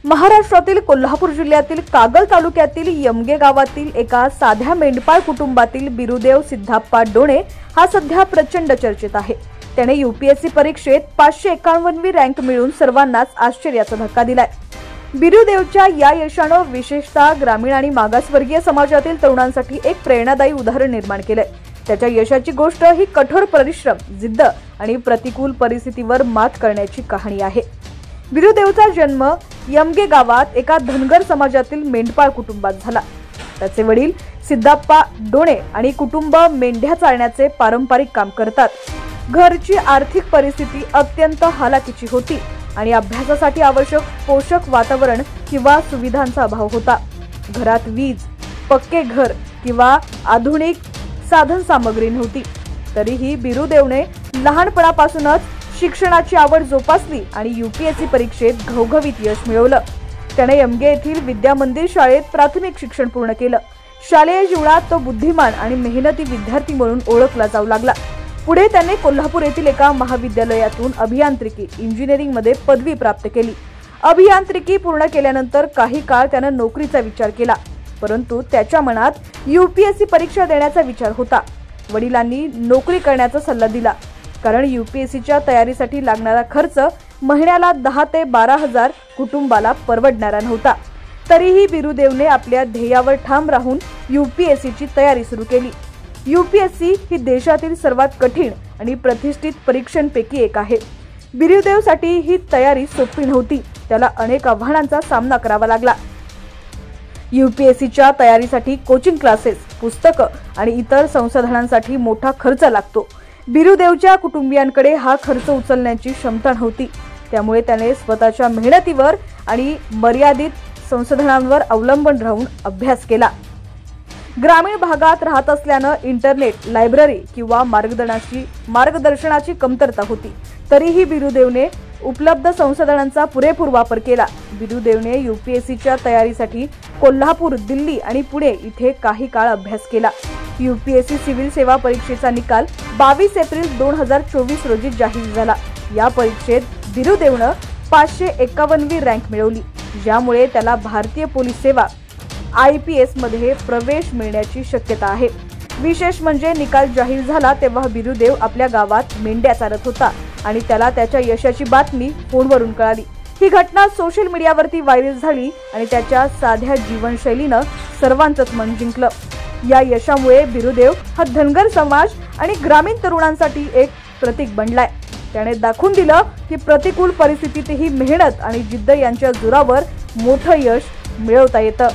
महाराष्ट्रातील कोल्हापूर जिल्ह्यातील कागल तालुक्यातील यमगे गावातील एका साध्या मेंढपाळ कुटुंबातील बिरुदेव सिद्धप्पा डोणे हा सध्या प्रचंड चर्चेत आहे। त्याने यूपीएससी परीक्षेत 551वी रँक मिळवून सर्वांनाच आश्चर्याचा धक्का दिलाय। बिरुदेवच्या या यशानं विशेषतः ग्रामीण आणि मागासवर्गीय समाजातील तरुणांसाठी एक प्रेरणादायी उदाहरण निर्माण केलंय। त्याच्या यशाची गोष्ट ही कठोर परिश्रम, जिद्द आणि प्रतिकूल परिस्थितीवर मात करण्याची कहाणी आहे। बिरुदेवचा जन्म यमगे गावात एका धनगर समाजातील मेंढपाळ कुटुंबात झाला। त्याचे वडील सिद्धप्पा डोणे आणि कुटुंब मेंढ्या चालण्याचे पारंपरिक काम करतात। घरची आर्थिक परिस्थिती अत्यंत हालाकीची होती आणि अभ्यासासाठी आवश्यक पोषक वातावरण किंवा सुविधांचा अभाव होता। घरात वीज, पक्के घर किंवा आधुनिक साधन सामग्री नव्हती। तरीही बिरुदेवने लहानपणापासूनच शिक्षणाची आवड जोपासली आणि यूपीएससी परीक्षेत घवघवीत यश मिळवलं। त्याने यमगे येथील विद्या मंदिर शाळेत प्राथमिक शिक्षण पूर्ण केलं। शालेय जीवनात तो बुद्धिमान आणि मेहनती विद्यार्थी म्हणून ओळखला जाऊ लागला। पुढे त्याने कोल्हापूर येथील एका महाविद्यालयातून अभियांत्रिकी इंजिनिअरिंग मध्ये पदवी प्राप्त केली। अभियांत्रिकी पूर्ण केल्यानंतर काही काळ त्याने नोकरीचा विचार केला, परंतु त्याच्या मनात यूपीएससी परीक्षा देण्याचा विचार होता। वडिलांनी नोकरी करण्याचा सल्ला दिला, कारण यूपीएससीच्या तयारीसाठी लागणारा खर्च महिन्याला 10 ते 12 हजार कुटुंबाला परवडणारा नव्हता। तरीही बिरुदेवने आपल्या ध्येयावर ठाम राहून यूपीएससीची तयारी सुरू केली। यूपीएससी ही देशातील सर्वात कठीण आणि प्रतिष्ठित परीक्षांपैकी एक आहे। बिरुदेवसाठी ही तयारी सोपी नव्हती, त्याला अनेक आव्हानांचा सामना करावा लागला। यूपीएससीच्या तयारीसाठी कोचिंग क्लासेस, पुस्तकं आणि इतर संसाधनांसाठी मोठा खर्च लागतो। बिरुदेवच्या कुटुंबियांकडे हा खर्च उचलण्याची क्षमता नव्हती, त्यामुळे त्याने स्वतःच्या मेहनतीवर आणि मर्यादित संसाधनांवर अवलंबून राहून अभ्यास केला। ग्रामीण भागात राहत असल्यानं इंटरनेट, लायब्ररी किंवा मार्गदर्शनाची कमतरता होती। तरीही बिरुदेवने उपलब्ध संसाधनांचा पुरेपूर वापर केला। बिरुदेवने यूपीएससीच्या तयारीसाठी कोल्हापूर, दिल्ली आणि पुणे इथे काही काळ अभ्यास केला। यूपीएससी सिव्हिल सेवा परीक्षेचा निकाल 22 एप्रिल 2024 रोजी जाहीर झाला। या परीक्षेत बिरुदेवने 551वी रँक मिळवली, ज्यामुळे त्याला भारतीय पोलीस सेवा IPS मध्ये प्रवेश मिळण्याची शक्यता आहे। विशेष म्हणजे निकाल जाहीर झाला तेव्हा बिरुदेव आपल्या गावात मेंढ्या चालत होता आणि त्याला त्याच्या यशाची बातमी फोनवरून कळाली। ही घटना सोशल मीडियावरती व्हायरल झाली आणि त्याच्या साध्या जीवनशैलीनं सर्वांचंच मन जिंकलं। या यशामुळे बिरुदेव हा धनगर समाज आणि ग्रामीण तरुणांसाठी एक प्रतीक बनलाय। त्याने दाखवून दिलं की प्रतिकूल परिस्थितीतही मेहनत आणि जिद्द यांच्या जोरावर मोठं यश मिळवता येतं।